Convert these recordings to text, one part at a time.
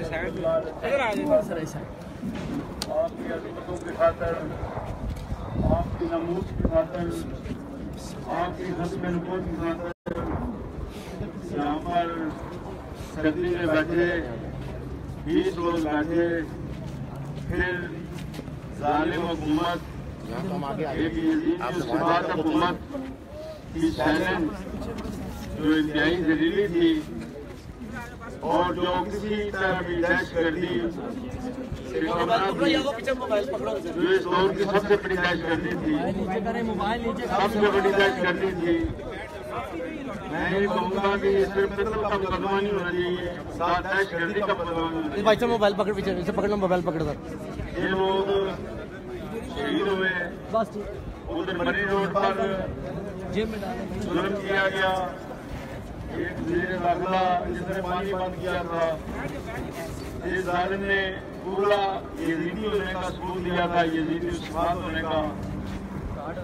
آپ کی عظمتوں کی خاطر، آپ کی نمود کی خاطر، آپ کی حسن نبوت کی خاطر یہاں پر صدی میں بیٹھے، 20 روز بیٹھے، پھر ظالم حکومت، ایک یزید کی سفارت حکومت کی سائلنٹ جو انتہائی ذلیلی تھی اور جو کسی طرح بھی دہشت گردی جو اس دور کی سب سے بڑی دہشت گردی تھی، سب سے بڑی دہشت گردی تھی. میں یہ کہوں گا کہ اس پر قتل کا مقدمہ نہیں ہونا چاہیے، ساتھ دہشت گردی کا مقدمہ ہونا چاہیے. بھائی صاحب موبائل پکڑ، پیچھے سے پکڑنا، موبائل پکڑ کر. یہ لوگ شہید ہوئے، ادھر مری روڈ پر ظلم کیا گیا. ایک زیر داخلہ جس نے پانی بند کیا تھا، اس ظالم نے پورا یزیدی ہونے کا ثبوت دیا تھا، یزیدی صفات ہونے کا،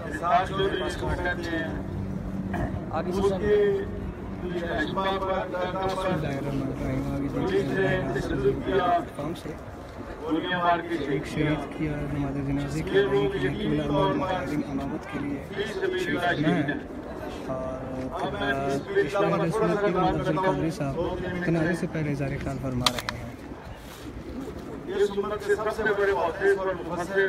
رسالت جو اس کو کہتے ہیں. اس کے اشباح پر پولیس نے تشدد کیا، گولیاں مار کے شہید کیا. یہ لوگ یقینی طور پر فی سبیل اللہ شہید ہیں. کنارے سے پہلے اظہار خیال فرما رہے ہیں. اس امت سے سب سے بڑے محدث اور مفسر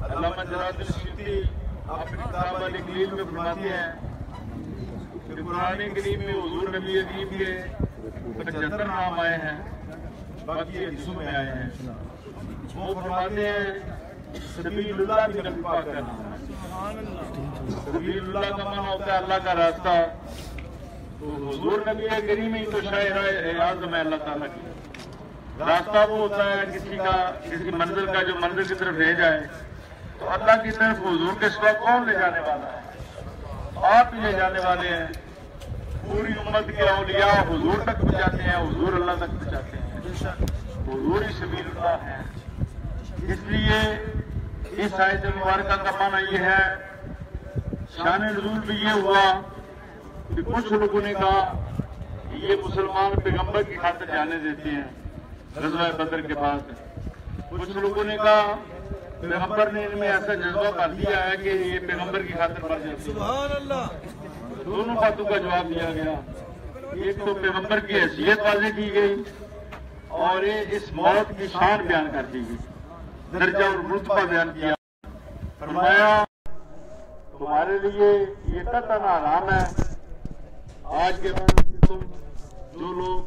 علامہ جلال الدین سیوطی اپنی کتاب الانجیل میں فرماتے ہیں کہ قرآن کریم میں حضور نبی کریم کے 75 نام آئے ہیں، باقی حدیثوں میں آئے ہیں. وہ فرماتے ہیں سبیل اللہ بھی نبی پاک کا نام ہے. سبیل اللہ کا معنی ہوتا ہے اللہ کا راستہ. تو حضور نبی کریم ہی تو شاعر اعظم ہے اللہ تعالیٰ کی. راستہ وہ ہوتا ہے کسی منزل کا جو منزل کی طرف لے جائے. تو اللہ کی طرف حضور کے سوا کون لے جانے والا ہے؟ آپ ہی لے جانے والے ہیں. پوری امت کے اولیاء حضور تک پہنچاتے ہیں، حضور اللہ تک پہنچاتے ہیں. حضور ہی سبیل اللہ ہے. اس لیے اس آیت مبارکہ کا معنی یہ ہے، شان نزول بھی یہ ہوا کہ کچھ لوگوں نے کہا یہ مسلمان پیغمبر کی خاطر جانے دیتے ہیں غزوہ بدر کے بعد. کچھ لوگوں نے کہا پیغمبر نے ان میں ایسا جذبہ کر دیا ہے کہ یہ پیغمبر کی خاطر مر جاتے ہیں. سبحان اللہ. دونوں باتوں کا جواب دیا گیا. ایک تو پیغمبر کی حیثیت واضح کی گئی اور اس موت کی شان بیان کر دی گئی، درجہ اور رتبہ بیان کیا. فرمایا تمہارے لیے یہ قطعاً حرام ہے آج کے بعد تم جو لوگ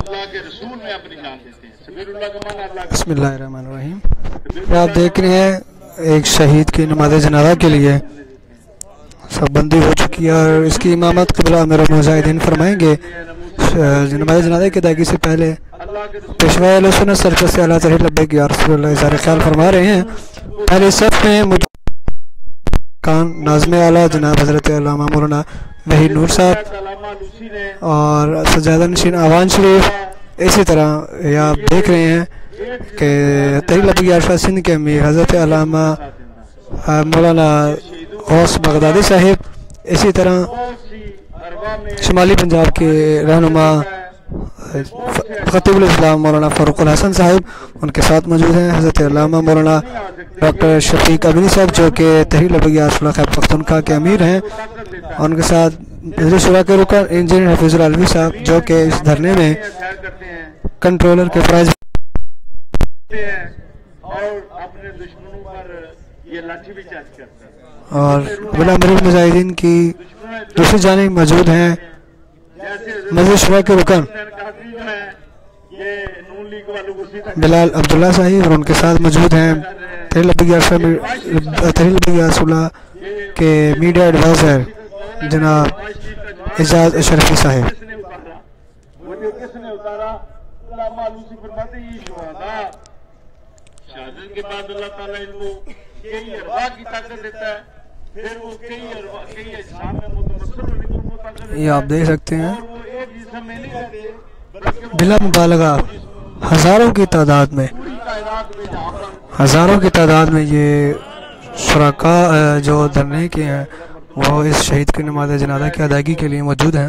اللہ کے رسول میں اپنی جان دیتے ہیں. سبیل اللہ کا معنی اللہ کا. بسم اللہ الرحمن الرحیم. آپ دیکھ رہے ہیں ایک شہید کی نماز جنازہ کے لیے سب بندی ہو چکی ہے اور اس کی امامت قبلہ امیر المجاہدین فرمائیں گے. نماز جنازہ کی ادائیگی سے پہلے پیشوا اہل سنت سرکرد اعلیٰ تحریر لبیک یا رسول اللہ اظہار خیال فرما رہے ہیں. پہلے صف میں کان ناظم اعلیٰ جناب حضرت علامہ مولانا وحید نور صاحب اور سجادہ نشین آوان شریف. اسی طرح یہ آپ دیکھ رہے ہیں کہ تحریر لبیک یا ارشاد سندھ کے امیر حضرت علامہ مولانا غوث بغدادی صاحب، اسی طرح شمالی پنجاب کے رہنما خطیب الاسلام مولانا فاروق الحسن صاحب ان کے ساتھ موجود ہیں. حضرت علامہ مولانا ڈاکٹر شفیق ابنی صاحب جو کہ تحریر لبیک یا شورا خیبر پختونخوا کے امیر ہیں، اور ان کے ساتھ مجلس شورا کے رکن انجینئر حفیظ العلوی صاحب جو کہ اس دھرنے میں کنٹرولر کے فرائض اور بلا امیر المجاہدین کی دوسری جانب موجود ہیں مجلس شورا کے رکن بلال عبداللہ صاحب اور ان کے ساتھ موجود ہیں تحریر لبیک یا شورا کے میڈیا ایڈوائزر جناب اعجاز اشرفی صاحب. شہادت کے بعد اللہ تعالیٰ ان کو کئی ارواح کی طاقت دیتا ہے، پھر وہ کئی اجسام میں متمثل ہونے کی طاقت دیتا ہے. یہ آپ دیکھ سکتے ہیں اور وہ ایک جسم میں نہیں رہتے بلا مبالغہ ہزاروں کی تعداد میں یہ شرکاء جو دھرنے کے ہیں وہ اس شہید کی نماز جنازہ کی ادائیگی کے لیے موجود ہیں.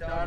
4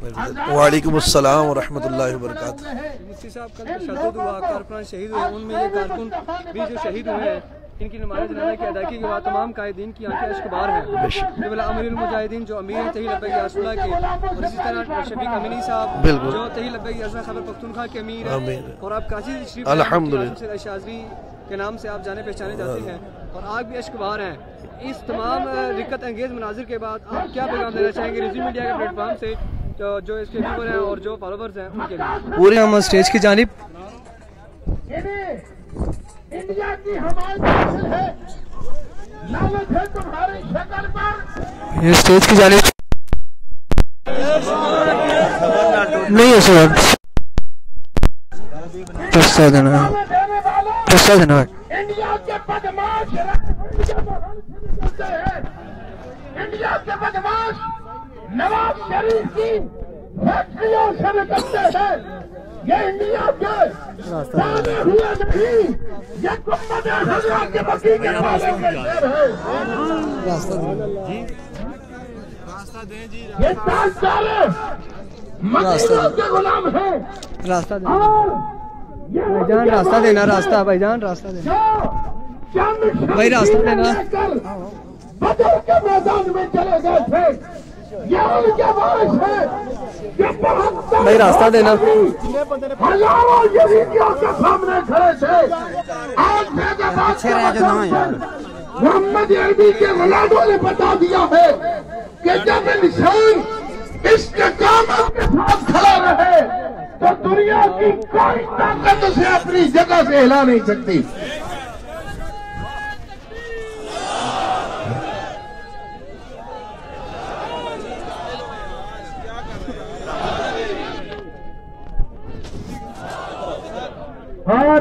وعلیکم السلام ورحمۃ اللہ وبرکاتہ۔ مفتی صاحب کل تشدد ہوا، کارکنان شہید ہوئے، ان میں یہ کارکن بھی جو شہید ہوئے ہیں ان کی نماز جنازہ کی ادائیگی کے بعد تمام قائدین کی آنکھیں اشک بار ہیں۔ جبلا امیر المجاہدین جو امیر ہیں تحیہ لبیک یا رسول اللہ کے، اور اسی طرح شفیق امینی صاحب جو تحیہ لبیک یا رسول خیبر پختونخوا کے امیر ہیں، اور آپ کراچی شریف الحمدللہ شاذلی کے نام سے آپ جانے پہچانے جاتے ہیں اور آج بھی اشک بار ہیں۔ اس تمام رکت انگیز مناظر کے بعد آپ کیا پیغام دینا چاہیں گے ریزی میڈیا کے پلیٹ فارم سے جو اس کے ویور ہیں اور جو فالوورز ہیں ان کے لیے؟ پورے ہم اسٹیج کی جانب انڈیا کی حمایت حاصل ہے، لعنت ہے تمہاری شکل پر۔ یہ اسٹیج کی جانب نہیں ہے سر، پسا دینا انڈیا کے بدماش انڈیا کے بدماش نواز شریف کی فیکٹریوں سے نکلتے ہیں۔ یہ انڈیا کے جانے ہوئے نہیں، یہ گنبد خضرا کے بقی کے والوں کے شہر ہے۔ یہ تاجدار مدینہ کے غلام ہیں۔ راستہ اور بھائی جان راستہ دینا، راستہ بھائی جان راستہ دینا بھائی، راستہ دینا۔ بدر کے میدان میں چلے گئے تھے، یہ ان کے باعث ہے کہ بھائی راستہ دینا۔ ہزاروں یزیدیوں کے سامنے کھڑے تھے، آج محمد عربی کے غلاموں نے بتا دیا ہے کہ جب انسان استقامت کے ساتھ کھڑا رہے تو دنیا کی کوئی طاقت اسے اپنی جگہ سے ہلا نہیں سکتی۔ اور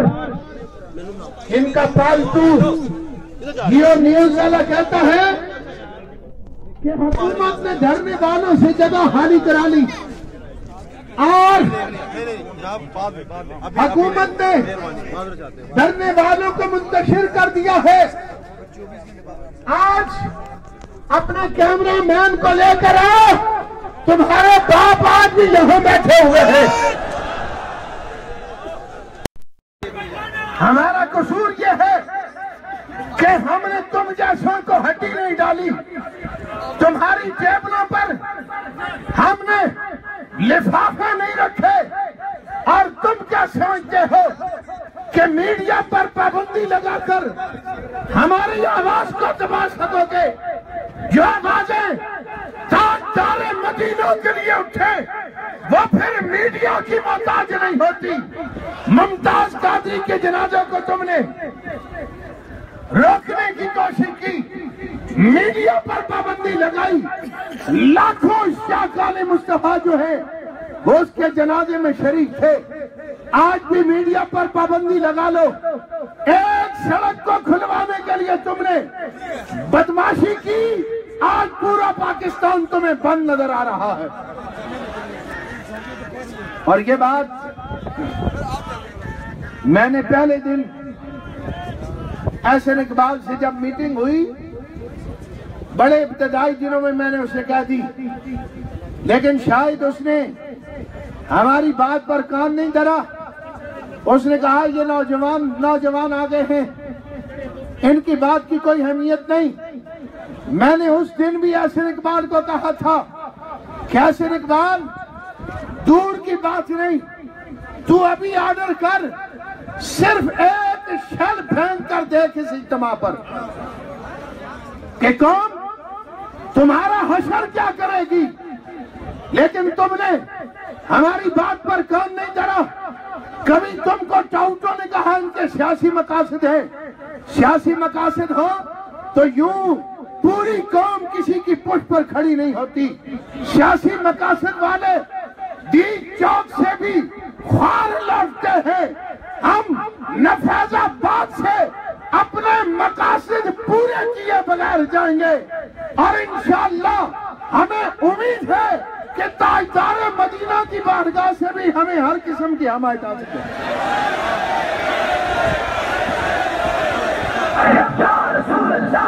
ان کا پالتو جیو نیوز والا کہتا ہے کہ حکومت نے دھرنے والوں سے جگہ خالی کرا لی اور حکومت نے دھرنے والوں کو منتشر کر دیا ہے۔ آج اپنے کیمرہ مین کو لے کر آؤ، تمہارے باپ آج بھی یہاں بیٹھے ہوئے ہیں۔ ہمارا قصور یہ ہے کہ ہم نے تم جیسوں کو ہڈی نہیں ڈالی، تمہاری ٹیبلوں پر ہم نے لفافے نہیں رکھے، اور تم کیا سمجھتے ہو کہ میڈیا پر پابندی لگا کر ہماری آواز کو دبا سکو گے؟ جو آوازیں تاجدار مدینوں کے لیے اٹھے وہ پھر میڈیا کی محتاج نہیں ہوتی۔ ممتاز قادری کے جنازوں کو تم نے روکنے کی کوشش کی، میڈیا پر پابندی لگائی، لاکھوں اشتیاقان مصطفیٰ جو ہے وہ اس کے جنازے میں شریک تھے۔ آج بھی میڈیا پر پابندی لگا لو، ایک سڑک کو کھلوانے کے لیے تم نے بدماشی کی، آج پورا پاکستان تمہیں بند نظر آ رہا ہے۔ اور یہ بات میں نے پہلے دن احسن اقبال سے جب میٹنگ ہوئی، بڑے ابتدائی دنوں میں نے اسے کہہ دی، لیکن شاید اس نے ہماری بات پر کان نہیں دھرا۔ اس نے کہا یہ نوجوان آ گئے ہیں، ان کی بات کی کوئی اہمیت نہیں۔ میں نے اس دن بھی احسن اقبال کو کہا تھا کہ احسن اقبال دور کی بات نہیں، تو ابھی آرڈر کر، صرف ایک شل پھینک کر دیکھ اس اجتماع پر کہ قوم تمہارا حشر کیا کرے گی۔ لیکن تم نے ہماری بات پر کان نہیں دھرا۔ کبھی تم کو ٹاؤٹوں نے کہا ان کے سیاسی مقاصد ہیں، سیاسی مقاصد ہو تو یوں پوری قوم کسی کی پشت پر کھڑی نہیں ہوتی۔ سیاسی مقاصد والے دیگ چوک سے بھی خوار لوٹتے ہیں۔ ہم نفیض آباد سے اپنے مقاصد پورے کیے بغیر جائیں گے، اور انشاءاللہ ہمیں امید ہے کہ تاجدار مدینہ کی بارگاہ سے بھی ہمیں ہر قسم کی حمایت حاصل ہے۔ یا رسول اللہ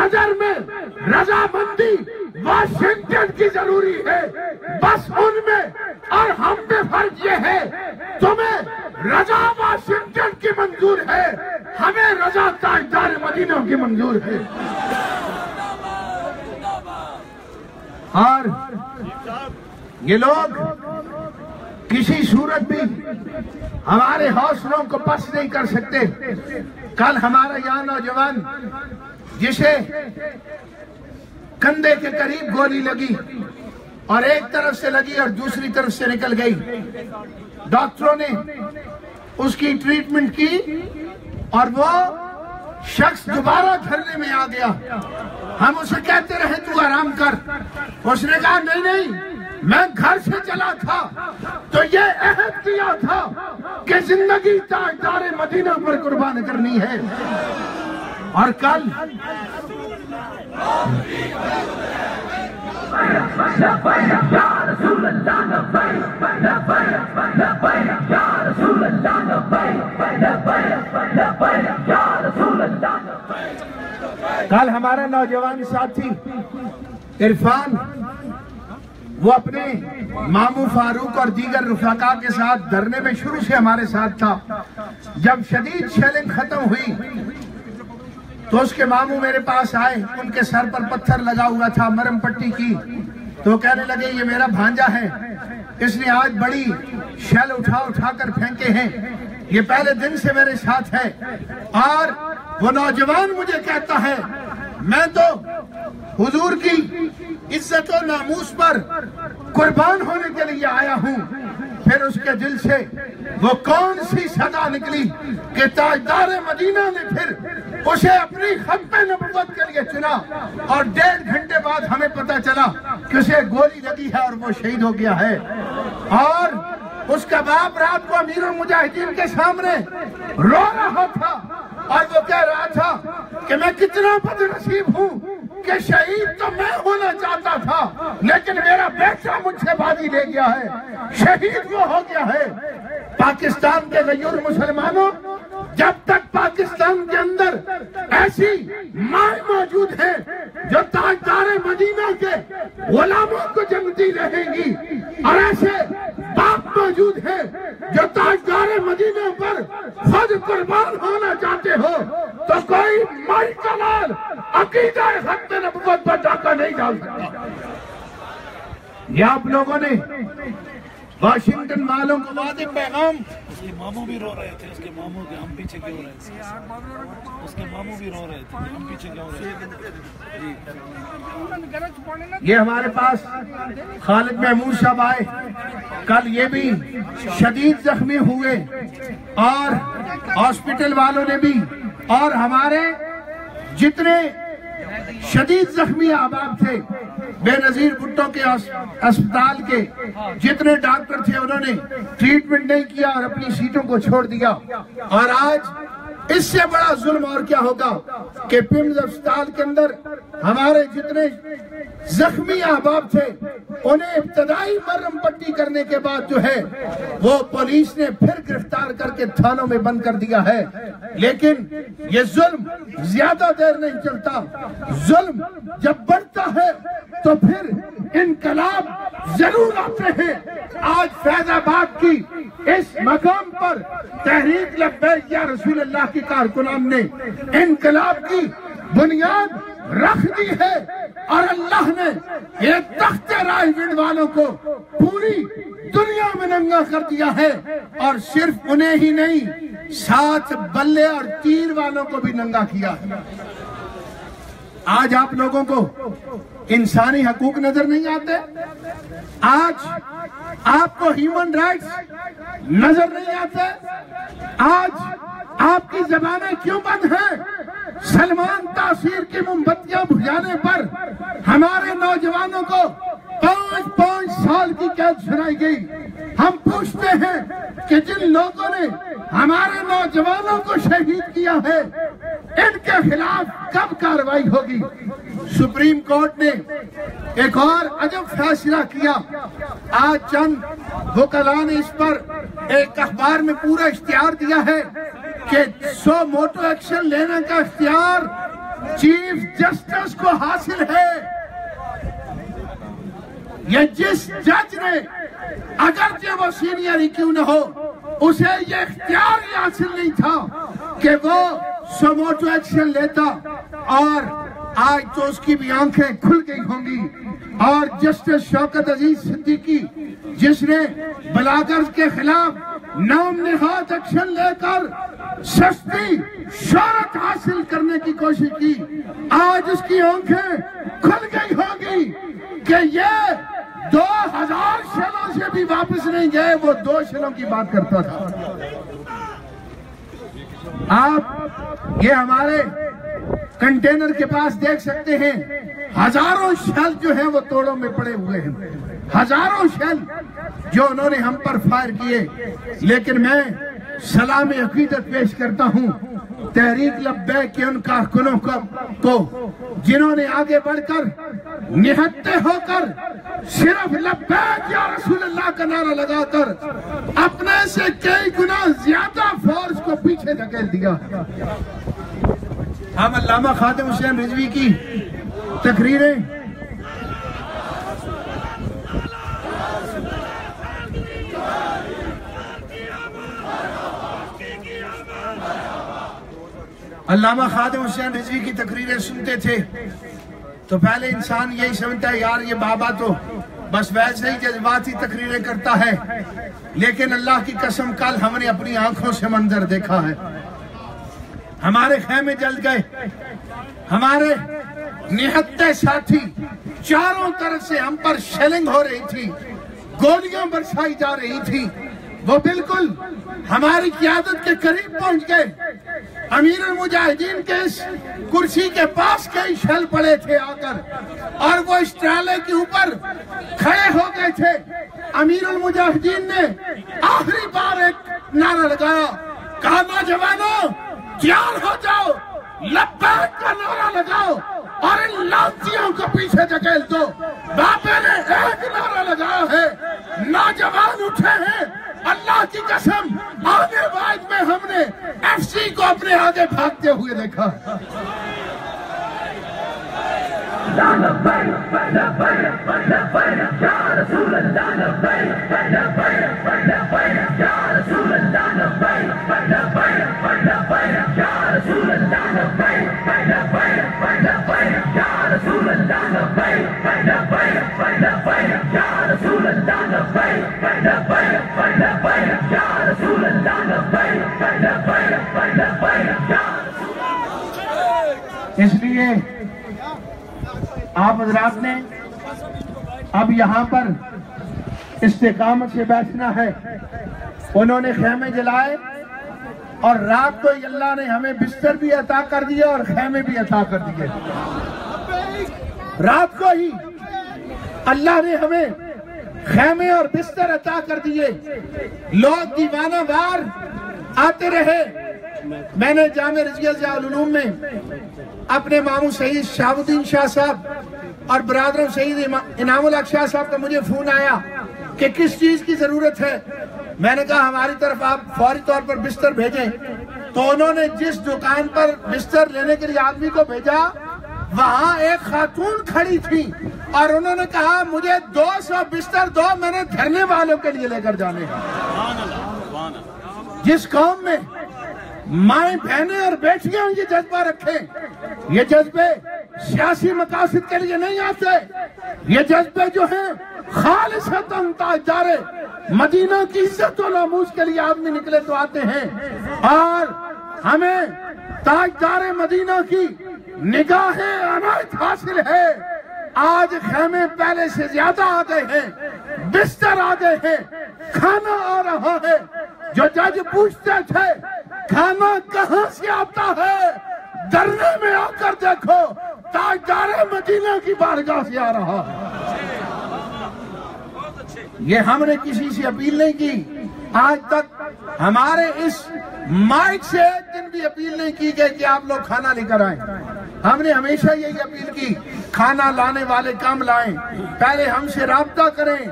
نظر میں رضامندی واشنگٹن کی ضروری ہے، بس ان میں اور ہم میں فرق یہ ہے، تمہیں رضا واشنگٹن کی منظور ہے، ہمیں رضا تاجدار مدینہ کی منظور ہے۔ اور یہ لوگ کسی صورت بھی ہمارے حوصلوں کو پست نہیں کر سکتے۔ کل ہمارا یہاں نوجوان جسے کندھے کے قریب گولی لگی اور ایک طرف سے لگی اور دوسری طرف سے نکل گئی، ڈاکٹروں نے اس کی ٹریٹمنٹ کی اور وہ شخص دوبارہ دھرنے میں آ گیا۔ ہم اسے کہتے رہے تو آرام کر، اس نے کہا نہیں نہیں، میں گھر سے چلا تھا تو یہ عہد کیا تھا کہ زندگی تاجدار مدینہ پر قربان کرنی ہے۔ اور کل ہمارا نوجوان ساتھی عرفان، وہ اپنے ماموں فاروق اور دیگر رفقا کے ساتھ دھرنے میں شروع سے ہمارے ساتھ تھا۔ جب شدید شیلنگ ختم ہوئی تو اس کے ماموں میرے پاس آئے، ان کے سر پر پتھر لگا ہوا تھا، مرم پٹی کی، تو کہنے لگے یہ میرا بھانجا ہے، اس نے آج بڑی شیل اٹھا کر پھینکے ہیں، یہ پہلے دن سے میرے ساتھ ہے۔ اور وہ نوجوان مجھے کہتا ہے میں تو حضور کی عزت و ناموس پر قربان ہونے کے لیے آیا ہوں۔ پھر اس کے دل سے وہ کون سی صدا نکلی کہ تاجدار مدینہ نے پھر اسے اپنی ختم نبوت کے لیے چنا، اور 1.5 گھنٹے بعد ہمیں پتا چلا کہ اسے گولی لگی ہے اور وہ شہید ہو گیا ہے۔ اور اس کا باپ رات کو امیر المجاہدین کے سامنے رو رہا تھا اور وہ کہہ رہا تھا کہ میں کتنا بد نصیب ہوں کہ شہید تو میں ہونا چاہتا تھا لیکن میرا بیٹا مجھ سے بازی لے گیا ہے، شہید وہ ہو گیا ہے۔ پاکستان کے غیور مسلمانوں، جب تک پاکستان کے اندر ایسی مائیں موجود ہیں جو تاجدار مدینہ کے غلاموں کو جنتی رہیں گی، اور ایسے باپ موجود ہیں جو تاجدار مدینہ پر خود قربان ہونا چاہتے ہو، تو کوئی مائی کا لال عقیدہ ختم نبوت پر ڈاکہ نہیں ڈال سکتا۔ یہ آپ لوگوں نے واشنگٹن والوں کو واضح پیغام، اس کے ماموں بھی رو رہے تھے، اس کے ماموں کے ہم پیچھے کیوں رہے تھے، اس کے ماموں بھی رو رہے تھے ہم پیچھے کیوں رہے تھے۔ یہ ہمارے پاس خالد محمود صاحب آئے، کل یہ بھی شدید زخمی ہوئے، اور ہاسپٹل والوں نے بھی، اور ہمارے جتنے شدید زخمی احباب تھے بے نظیر بھٹو کے اسپتال کے جتنے ڈاکٹر تھے انہوں نے ٹریٹمنٹ نہیں کیا اور اپنی سیٹوں کو چھوڑ دیا۔ اور آج اس سے بڑا ظلم اور کیا ہوگا کہ پیمز اسپتال کے اندر ہمارے جتنے زخمی احباب تھے انہیں ابتدائی مرہم پٹی کرنے کے بعد جو ہے وہ پولیس نے پھر گرفتار کر کے تھانوں میں بند کر دیا ہے۔ لیکن یہ ظلم زیادہ دیر نہیں چلتا، ظلم جب بڑھتا ہے تو پھر انقلاب ضرور آتے ہیں۔ آج فیض آباد کی اس مقام پر تحریک لبیک یا رسول اللہ کی کارکنان نے انقلاب کی بنیاد رکھ دی ہے، اور اللہ نے یہ تخت رائے ونڈ والوں کو پوری دنیا میں ننگا کر دیا ہے، اور صرف انہیں ہی نہیں ساتھ بلے اور تیر والوں کو بھی ننگا کیا ہے۔ آج آپ لوگوں کو انسانی حقوق نظر نہیں آتے، آج آپ کو ہیومن رائٹس نظر نہیں آتے، آج آپ کی زبانیں کیوں بند ہیں؟ سلمان تاثیر کی موم بتیاں بجھانے پر ہمارے نوجوانوں کو 5 سال کی قید سنائی گئی۔ ہم پوچھتے ہیں کہ جن لوگوں نے ہمارے نوجوانوں کو شہید کیا ہے ان کے خلاف کب کارروائی ہوگی؟ سپریم کورٹ نے ایک اور عجب فیصلہ کیا، آج چند وکلاء نے اس پر ایک اخبار میں پورا اشتہار دیا ہے کہ سو موٹو ایکشن لینے کا اختیار چیف جسٹس کو حاصل ہے، یہ جس جج نے اگرچہ وہ سینئر ہی کیوں نہ ہو اسے یہ اختیار ہی حاصل نہیں تھا کہ وہ سوموٹو ایکشن لیتا، اور آج تو اس کی بھی آنکھیں کھل گئی ہوں گی۔ اور جسٹس شوکت عزیز صدیقی جس نے بلاگرز کے خلاف نام نہاد ایکشن لے کر سستی شہرت حاصل کرنے کی کوشش کی، آج اس کی آنکھیں کھل گئی ہوں گی کہ یہ 2000 شیلوں سے بھی واپس نہیں گئے، وہ 2 شیلوں کی بات کرتا تھا۔ آپ یہ ہمارے کنٹینر کے پاس دیکھ سکتے ہیں، ہزاروں شیل جو ہیں وہ توڑوں میں پڑے ہوئے ہیں، ہزاروں شیل جو انہوں نے ہم پر فائر کیے۔ لیکن میں سلام عقیدت پیش کرتا ہوں تحریک لبیک کے ان کارکنوں کو جنہوں نے آگے بڑھ کر نہتے ہو کر صرف لبیک یا رسول اللہ کا نعرہ لگا کر اپنے سے کئی گنا زیادہ فورس کو پیچھے دھکیل دیا۔ ہم علامہ خادم حسین رضوی کی تقریریں علامہ خادم حسین رضوی کی تقریریں سنتے تھے تو پہلے انسان یہی سمجھتا ہے یار یہ بابا تو بس ویسے ہی جذباتی تقریریں کرتا ہے، لیکن اللہ کی قسم کل ہم نے اپنی آنکھوں سے منظر دیکھا ہے، ہمارے خیمے جل گئے، ہمارے نہتے ساتھی چاروں طرف سے ہم پر شیلنگ ہو رہی تھی، گولیاں برسائی جا رہی تھی، وہ بالکل ہماری قیادت کے قریب پہنچ گئے۔ امیر المجاہدین کے اس کرسی کے پاس کئی شیل پڑے تھے آ کر، اور وہ اس ٹرالے کے اوپر کھڑے ہو گئے تھے۔ امیر المجاہدین نے آخری بار ایک نعرہ لگایا، کہا نوجوانوں تیار ہو جاؤ، لبیک کا نعرہ لگاؤ اور ان لانتیوں کو پیچھے دھکیل دو۔ بابے نے ایک نعرہ لگایا ہے، نوجوان اٹھے ہیں، اللہ کی قسم آگے بعد میں ہم نے ایف سی کو اپنے آگے بھاگتے ہوئے دیکھا۔ اس لیے آپ حضرات نے اب یہاں پر استقامت سے بیٹھنا ہے۔ انہوں نے خیمے جلائے اور رات کو اللہ نے ہمیں بستر بھی عطا کر دیا اور خیمے بھی عطا کر دیے۔ رات کو ہی اللہ نے ہمیں خیمے اور بستر عطا کر دیے۔ لوگ دیوانہ وار آتے رہے۔ میں نے جامعہ رضویہ ضیاء العلوم میں اپنے ماموں سید شہاب الدین شاہ صاحب اور برادروں سید انعام الحق شاہ صاحب کا مجھے فون آیا کہ کس چیز کی ضرورت ہے۔ میں نے کہا ہماری طرف آپ فوری طور پر بستر بھیجیں۔ تو انہوں نے جس دکان پر بستر لینے کے لیے آدمی کو بھیجا، وہاں ایک خاتون کھڑی تھی اور انہوں نے کہا مجھے 200 بستر دو، میں نے دھرنے والوں کے لیے لے کر جانے ہیں۔ جس قوم میں مائیں بہنیں اور بیٹیاں یہ جذبہ رکھیں، یہ جذبے سیاسی مقاصد کے لیے نہیں آتے، یہ جذبے جو ہیں خالصتاً تاجدار مدینہ کی عزت و ناموس کے لیے آدمی نکلے تو آتے ہیں، اور ہمیں تاجدار مدینہ کی نگاہ عنایت حاصل ہے۔ آج خیمے پہلے سے زیادہ آ گئے ہیں، بستر آ گئے ہیں، کھانا آ رہا ہے۔ جو جج پوچھتے تھے کھانا کہاں سے آتا ہے، دھرنے میں آ کر دیکھو تاجدار مدینہ کی بارگاہ سے آ رہا ہے۔ یہ ہم نے کسی سے اپیل نہیں کی، آج تک ہمارے اس مائک سے ایک دن بھی اپیل نہیں کی گئی کہ آپ لوگ کھانا لے کر آئیں۔ ہم نے ہمیشہ یہی اپیل کی، کھانا لانے والے کم لائیں، پہلے ہم سے رابطہ کریں۔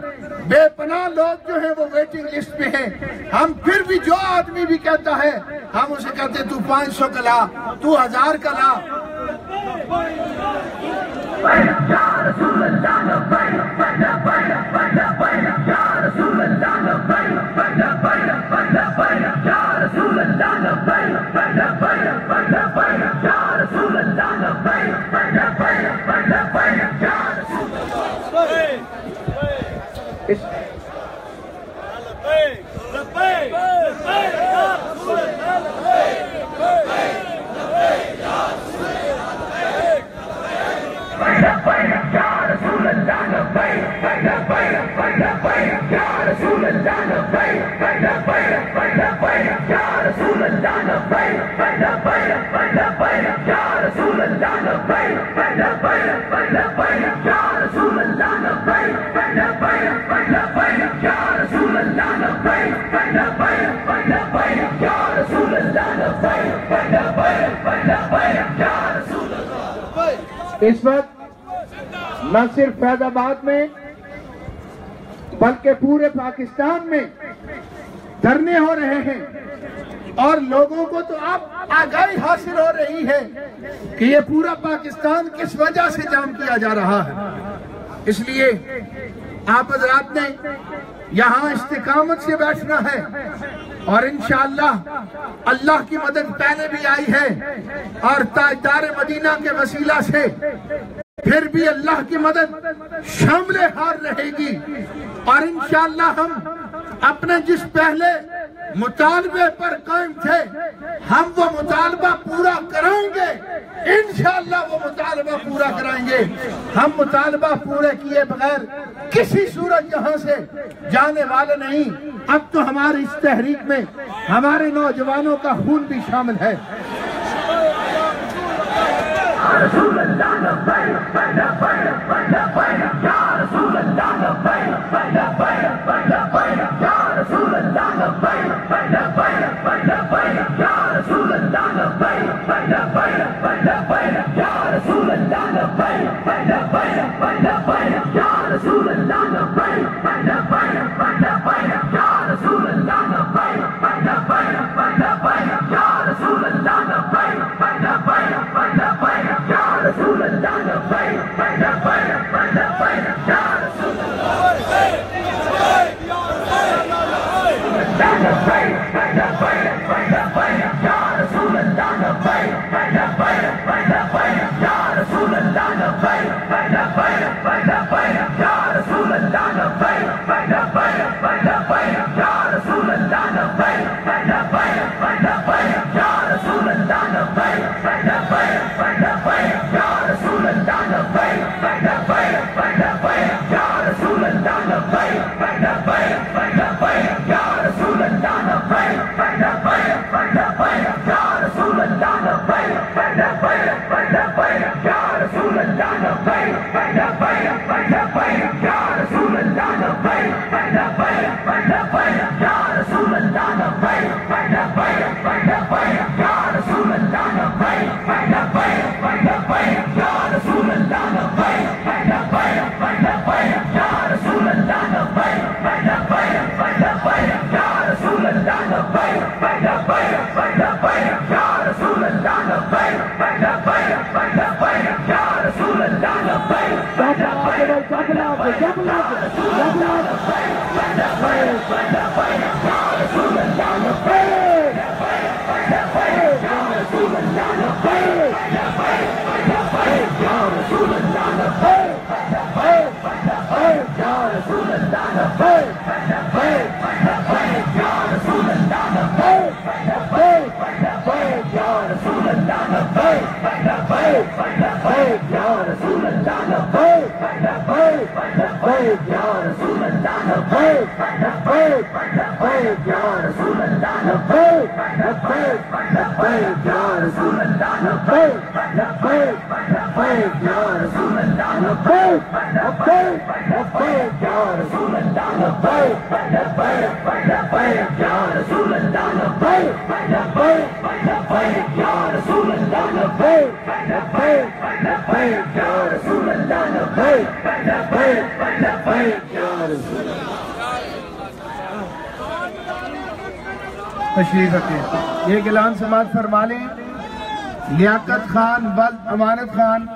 بے پناہ لوگ جو ہیں وہ ویٹنگ لسٹ پہ ہیں، ہم پھر بھی جو آدمی بھی کہتا ہے ہم اسے کہتے تو 500 کا لا، تو 1000 کا لا۔ اس وقت نہ صرف فیض آباد میں بلکہ پورے پاکستان میں دھرنے ہو رہے ہیں، اور لوگوں کو تو اب آگاہی حاصل ہو رہی ہے کہ یہ پورا پاکستان کس وجہ سے جام کیا جا رہا ہے۔ اس لیے آپ حضرات نے یہاں استقامت سے بیٹھنا ہے، اور انشاءاللہ اللہ کی مدد پہلے بھی آئی ہے، اور تاجدار مدینہ کے وسیلہ سے پھر بھی اللہ کی مدد شامل حال رہے گی، اور انشاءاللہ ہم اپنے جس پہلے مطالبے پر قائم تھے ہم وہ مطالبہ پورا کرائیں گے، انشاءاللہ وہ مطالبہ پورا کرائیں گے۔ ہم مطالبہ پورے کیے بغیر کسی صورت یہاں سے جانے والے نہیں۔ اب تو ہماری اس تحریک میں ہمارے نوجوانوں کا خون بھی شامل ہے۔ لبیک یا رسول اللہ لبیک لبیک لبیک یا رسول اللہ. تشریف رکھیں. یہ اعلان سماعت فرما لیں. لیاقت خان ولد امانت خان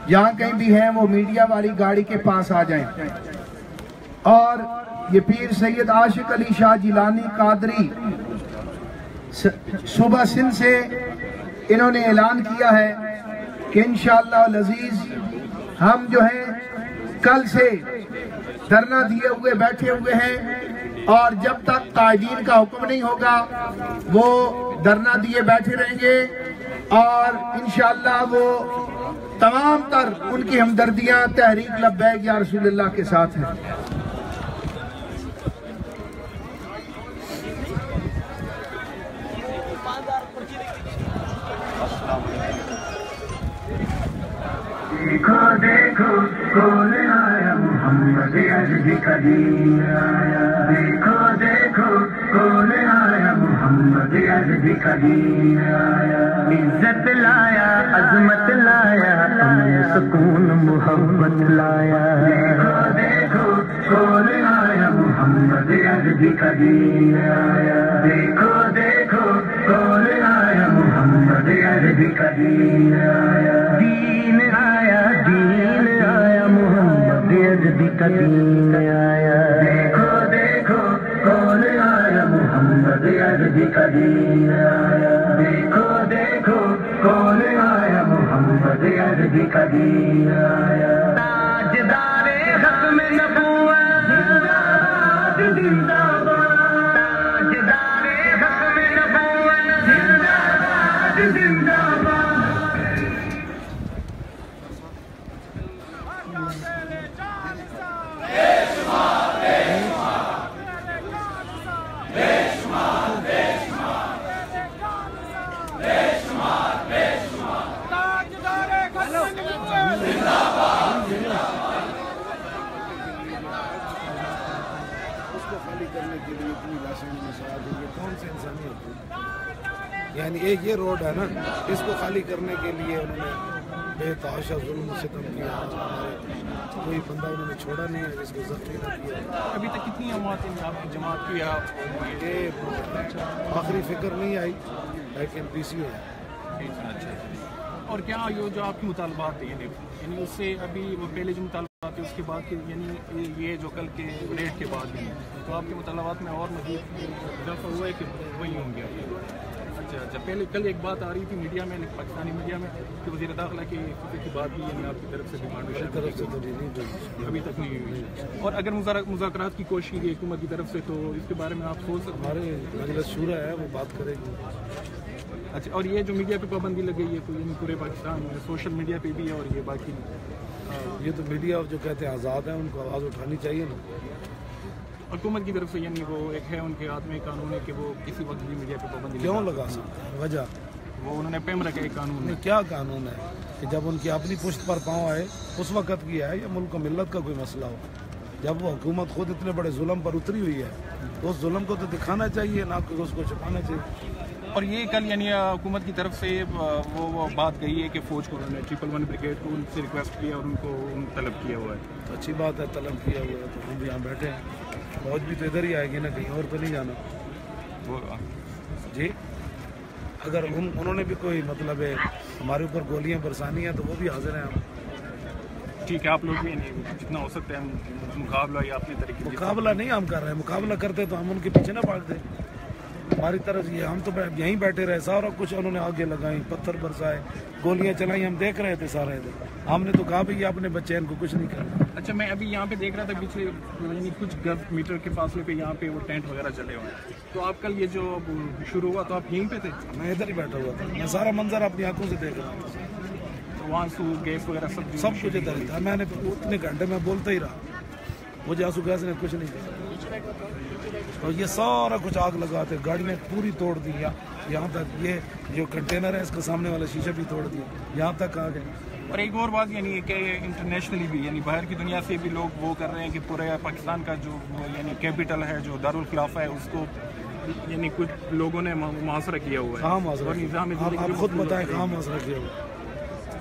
جہاں کہیں بھی ہیں وہ میڈیا والی گاڑی کے پاس آ جائیں. اور یہ پیر سید عاشق علی شاہ جیلانی قادری صوبہ سندھ سے انہوں نے اعلان کیا ہے کہ انشاءاللہ العزیز ہم جو ہیں کل سے دھرنا دیے ہوئے بیٹھے ہوئے ہیں اور جب تک قائدین کا حکم نہیں ہوگا وہ دھرنا دیے بیٹھے رہیں گے اور انشاءاللہ وہ تمام تر ان کی ہمدردیاں تحریک لبیک یا رسول اللہ کے ساتھ ہیں. دیکھو دیکھو کون آیا محمد عجب قدیم آیا. دیکھو دیکھو کون آیا محمد عجب قدیم آیا. عزت لایا عظمت لایا سکون محبت لایا. دیکھو دیکھو کون آیا محمد عجب قدیم آیا. دیکھو دیکھو کون آیا محمد عجب قدیم آیا. دین آیا دین آیا محمد عجب قدیم آیا. دیکھو دیکھو کون آیا محمد عجب قدیم آیا. دیکھو دیکھو کون آیا محمد عجب قدیم آیا. تاجدار ختم نبوت زندہ باد زندہ باد. تاجدار ختم نبوت زندہ باد زندہ باد. یعنی ایک یہ روڈ ہے نا اس کو خالی کرنے کے لیے انہوں نے بے تحاشا ظلم و ستم کیا. کوئی بندہ انہوں نے چھوڑا نہیں ہے جس کو زخمی نہ کیا. ابھی تک کتنی اموات آپ کی جماعت کی آخری فکر نہیں آئی لیکن پی سی او ہے. اور کیا جو آپ کے مطالبات ہیں یعنی اس سے ابھی وہ پہلے جو مطالبات تھے اس کے بعد یعنی یہ جو کل کے ریٹ کے بعد بھی تو آپ کے مطالبات میں اور مزید اضافہ ہوا ہے کہ وہی ہوں گے؟ اچھا پہلے کل ایک بات آ رہی تھی میڈیا میں پاکستانی میڈیا میں کہ وزیر داخلہ کے فکر کی بات بھی یعنی آپ کی طرف سے ڈیمانڈ ہوئی ابھی تک نہیں ہوئی. اور اگر مذاکرات کی کوشش کی گئی حکومت کی طرف سے تو اس کے بارے میں آپ سوچ سکتے ہمارے مجلس شورا ہے وہ بات کرے گی. اچھا اور یہ جو میڈیا پہ پابندی لگ گئی ہے تو یعنی پورے پاکستان میں سوشل میڈیا پہ بھی ہے اور یہ باقی یہ تو میڈیا جو کہتے ہیں آزاد ہیں ان کو آواز اٹھانی چاہیے نا. حکومت کی طرف سے یعنی وہ ایک ہے ان کے ہاتھ میں قانون ہے کہ وہ کسی وقت بھی میڈیا پہ پابندی کیوں لگا سکتے ہیں؟ وجہ وہ انہوں نے پیم رکھا ایک قانون نہیں. کیا قانون ہے کہ جب ان کی اپنی پشت پر پاؤں آئے اس وقت کیا ہے یا ملک و ملت کا کوئی مسئلہ ہو؟ جب وہ حکومت خود اتنے بڑے ظلم پر اتری ہوئی ہے تو اس ظلم کو تو دکھانا چاہیے نہ کہ اس کو چھپانا چاہیے. اور یہ کل یعنی حکومت کی طرف سے وہ بات کہی ہے کہ فوج کو انہوں نے 111 بریگیڈ کو ان سے ریکویسٹ کیا اور ان کو طلب کیا ہوا ہے. تو اچھی بات ہے طلب کیا ہوا ہے تو ہم بھی یہاں بیٹھے ہیں. فوج بھی تو ادھر ہی آئے گی نا کہیں اور تو نہیں جانا. جی اگر انہوں نے بھی کوئی مطلب ہے ہمارے اوپر گولیاں برسانی ہیں تو وہ بھی حاضر ہیں. ہم ٹھیک ہے آپ لوگ بھی جتنا ہو سکتا ہے مقابلہ یا اپنے طریقے مقابلہ نہیں ہم کر رہے ہیں. مقابلہ کرتے تو ہم ان کے پیچھے نہ بھاگ دیں. ہماری طرف یہ ہم تو یہیں بیٹھے رہے سارا کچھ انہوں نے آگے لگائیں پتھر برسائے گولیاں چلائیں ہم دیکھ رہے تھے سارے ادھر. ہم نے تو کہا بھی یہ اپنے بچے ان کو کچھ نہیں کرنا. اچھا میں ابھی یہاں پہ دیکھ رہا تھا پچھلے یعنی کچھ گز میٹر کے فاصلے پہ یہاں پہ وہ ٹینٹ وغیرہ چلے ہوئے ہیں تو آپ کل یہ جو شروع ہوا تو آپ یہیں پہ تھے؟ میں ادھر ہی بیٹھا ہوا تھا. میں سارا منظر اپنی آنکھوں سے دیکھ رہا ہوں. وہاں سے گیس وغیرہ سب کچھ ادھر ہی تھا. میں نے اتنے گھنٹے میں بولتا ہی رہا. مجھے آنسو گیس نے کچھ نہیں کیا اور یہ سارا کچھ آگ لگاتے گاڑی نے پوری توڑ دی. یہاں تک یہ جو کنٹینر ہے اس کے سامنے والا شیشہ بھی توڑ دیا. یہاں تک آ گئے. اور ایک اور بات یعنی کہ انٹرنیشنلی بھی یعنی باہر کی دنیا سے بھی لوگ وہ کر رہے ہیں کہ پورے پاکستان کا جو یعنی کیپٹل ہے جو دارالخلافہ ہے اس کو یعنی کچھ لوگوں نے محاصرہ کیا ہوا ہے. کہاں محاصرہ؟ آپ خود بتائیں کہاں محاصرہ کیا ہوا ہے؟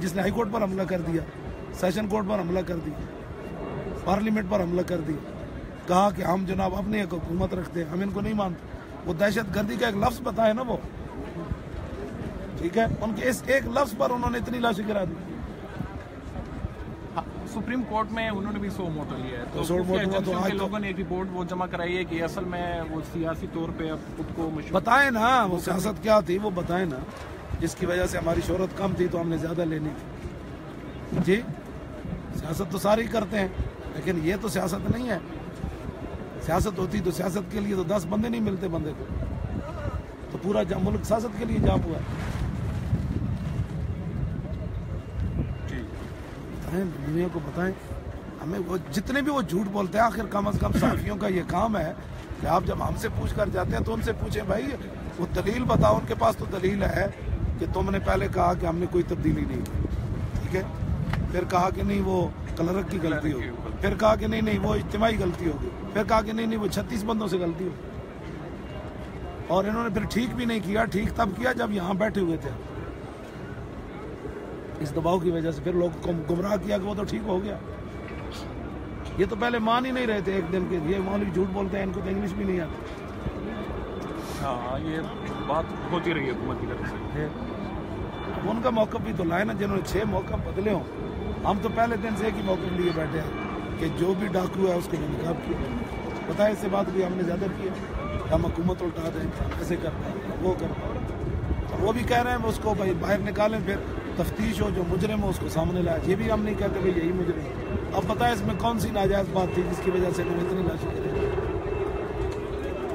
جس نے ہائی کورٹ پر حملہ کر دیا, سیشن کورٹ پر حملہ کر دیا, پارلیمنٹ پر حملہ کر دیا, کہا کہ ہم جناب اپنی ایک حکومت رکھتے ہیں, ہم ان کو نہیں مانتے. وہ دہشت گردی کا ایک لفظ بتائے نا وہ, ٹھیک ہے, ان کے اس ایک لفظ پر انہوں نے اتنی لاشیں گرا دی. سپریم کورٹ میں انہوں نے بھی سو موٹو لیا ہے, تو لوگوں نے ایک رپورٹ وہ جمع کرائی ہے کہ اصل میں وہ سیاسی طور پہ خود کو بتائیں نا وہ سیاست کیا تھی, وہ بتائیں نا, جس کی وجہ سے ہماری شہرت کم تھی تو ہم نے زیادہ لینی تھی. جی سیاست تو سارے ہی کرتے ہیں, لیکن یہ تو سیاست نہیں ہے. سیاست ہوتی تو سیاست کے لیے تو 10 بندے نہیں ملتے بندے کو, تو پورا ملک سیاست کے لیے جام ہوا ہے. دنیا کو بتائیں ہمیں, وہ جتنے بھی وہ جھوٹ بولتے ہیں, آخر کم از کم صحافیوں کا یہ کام ہے کہ آپ جب ہم سے پوچھ کر جاتے ہیں تو ان سے پوچھیں بھائی وہ دلیل بتاؤ. ان کے پاس تو دلیل ہے کہ تم نے پہلے کہا کہ ہم نے کوئی تبدیلی نہیں کی, ٹھیک ہے, پھر کہا کہ نہیں وہ کلرک کی غلطی ہوگی, پھر کہا کہ نہیں وہ اجتماعی غلطی ہوگی, پھر کہا کہ نہیں وہ 36 بندوں سے غلطی ہوگی, اور انہوں نے پھر ٹھیک بھی نہیں کیا. ٹھیک تب کیا جب یہاں بیٹھے ہوئے تھے. اس دباؤ کی وجہ سے پھر لوگ کو گمراہ کیا کہ وہ تو ٹھیک ہو گیا. یہ تو پہلے مان ہی نہیں رہے تھے ایک دن کے, یہ مولوی جھوٹ بولتے ہیں, ان کو تو انگلش بھی نہیں آتی. ہاں یہ بات ہوتی رہی ہے حکومت کی طرف سے. ان کا موقف بھی تو لائے نا, جنہوں نے 6 موقف بدلے ہوں. ہم تو پہلے دن سے ایک ہی موقف لیے بیٹھے ہیں کہ جو بھی ڈاکو ہے اس کو نقاب کیا. بتائیں اس سے بات بھی ہم نے زیادہ کی ہے, ہم حکومت الٹا دیں, ایسے کرتے ہیں, وہ کرتے ہیں. وہ بھی کہہ رہے ہیں اس کو بھائی باہر نکالیں, پھر تفتیش ہو, جو مجرم ہو اس کو سامنے لائے. یہ بھی ہم نہیں کہتے بھائی یہی مجرم ہے. اب بتائیں اس میں کون سی ناجائز بات تھی جس کی وجہ سے انہوں نے اتنی لاشیں کریں.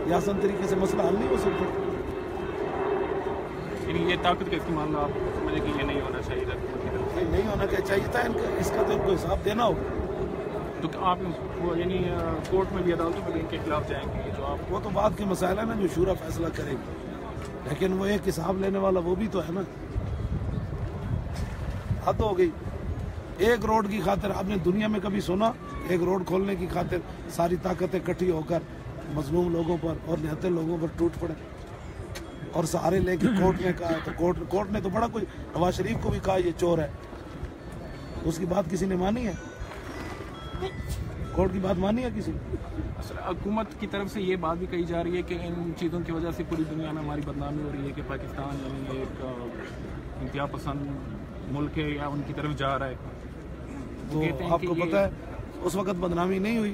یہ آسان طریقے سے مسئلہ حل نہیں ہو سکتا. یہ طاقت کا استعمال آپ سمجھیں کہ یہ نہیں ہونا چاہیے تھا, نہیں ہونا کیا چاہیے تھا, اس کا تو ان کو حساب دینا ہوگا. تو آپ یعنی کورٹ میں بھی, عدالتوں میں بھی ان کے خلاف جائیں گے, جو آپ وہ تو بات کے مسائل ہے نا جو شورا فیصلہ کرے گی, لیکن وہ ایک حساب لینے والا وہ بھی تو ہے نا. حد ہو گئی. ایک روڈ کی خاطر آپ نے دنیا میں کبھی سنا ایک روڈ کھولنے کی خاطر ساری طاقتیں اکٹھی ہو کر مظلوم لوگوں پر اور نہتے لوگوں پر ٹوٹ پڑے اور سہارے لے کے کورٹ نے کہا, تو کورٹ نے تو بڑا کوئی نواز شریف کو بھی کہا یہ چور ہے, اس کی بات کسی نے مانی ہے؟ کورٹ کی بات مانی ہے کسی نے؟ حکومت کی طرف سے یہ بات بھی کہی جا رہی ہے کہ ان چیزوں کی وجہ سے پوری دنیا میں ہماری بدنامی ہو رہی ہے کہ پاکستان یعنی ایک انتہا پسند ملک ہے یا ان کی طرف جا رہا ہے. تو آپ کو پتہ ہے اس وقت بدنامی نہیں ہوئی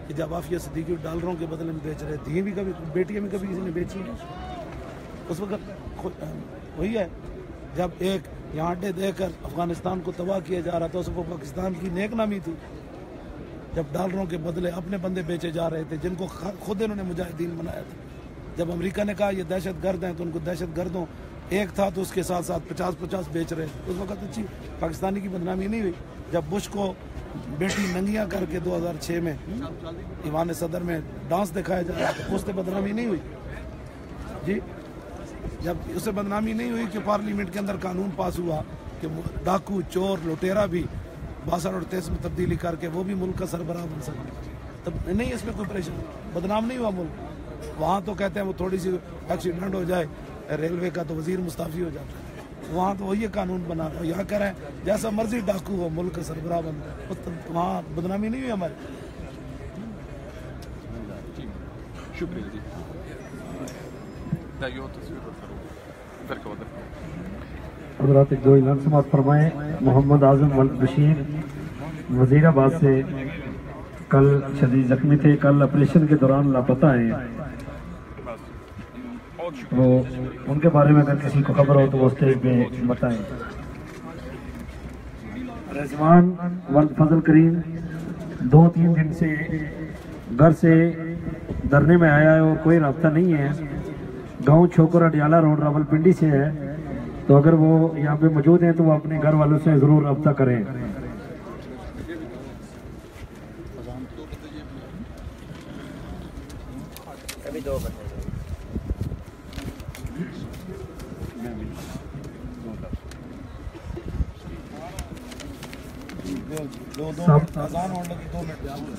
کہ جب آفیہ صدیقی ڈالروں کے بدلے میں بیچ رہے تھے, بھی کبھی بیٹیاں بھی کبھی کسی نے بیچی ہیں. اس وقت وہی ہے جب ایک یہاں اڈے دے کر افغانستان کو تباہ کیا جا رہا تھا, اس کو پاکستان کی نیک نامی تھی. جب ڈالروں کے بدلے اپنے بندے بیچے جا رہے تھے جن کو خود انہوں نے مجاہدین بنایا تھا. جب امریکہ نے کہا یہ دہشت گرد ہیں تو ان کو دہشت گردوں ایک تھا تو اس کے ساتھ ساتھ 50-50 بیچ رہے تھے. اس وقت اچھی پاکستانی کی بدنامی نہیں ہوئی. جب بش کو بیٹی ننگیاں کر کے 2006 میں ایوان صدر میں ڈانس دکھایا جا رہا تھا, اس سے بدنامی نہیں ہوئی جی. جب اسے بدنامی نہیں ہوئی کہ پارلیمنٹ کے اندر قانون پاس ہوا کہ ڈاکو چور لٹیرا بھی 62 اور 23 میں تبدیلی کر کے وہ بھی ملک کا سربراہ بن سکے, تب نہیں اس میں کوئی پریشانی, بدنام نہیں ہوا ملک. وہاں تو کہتے ہیں وہ تھوڑی سی ایکسیڈنٹ ہو جائے ریلوے کا تو وزیر مستعفی ہو جاتا ہے. وہاں تو وہی قانون بنا رہا ہے. یہاں کہہ رہے ہیں جیسا مرضی ڈاکو ہو ملک کا سربراہ بن, وہاں بدنامی نہیں ہوئی ہماری. شکریہ جی. حضرات جو اعلان سماعت فرمائیں. محمد اعظم ولد بشیر وزیر آباد سے کل شدید زخمی تھے, کل آپریشن کے دوران لاپتہ ہیں. تو ان کے بارے میں اگر کسی کو خبر ہو تو وہ اسٹیج پہ بتائیں. رضوان ولد فضل کریم 2-3 دن سے گھر سے دھرنے میں آیا ہے اور کوئی رابطہ نہیں ہے. گاؤں چھوکر اڈیالہ روڈ راولپنڈی سے ہے, تو اگر وہ یہاں پہ موجود ہیں تو وہ اپنے گھر والوں سے ضرور رابطہ کریں.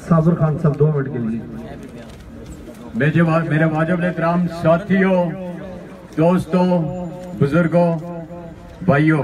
صابر خان صاحب 2 منٹ کے لیے. میرے واجب احترام ساتھیوں, دوستوں, بزرگوں, بھائیوں,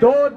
2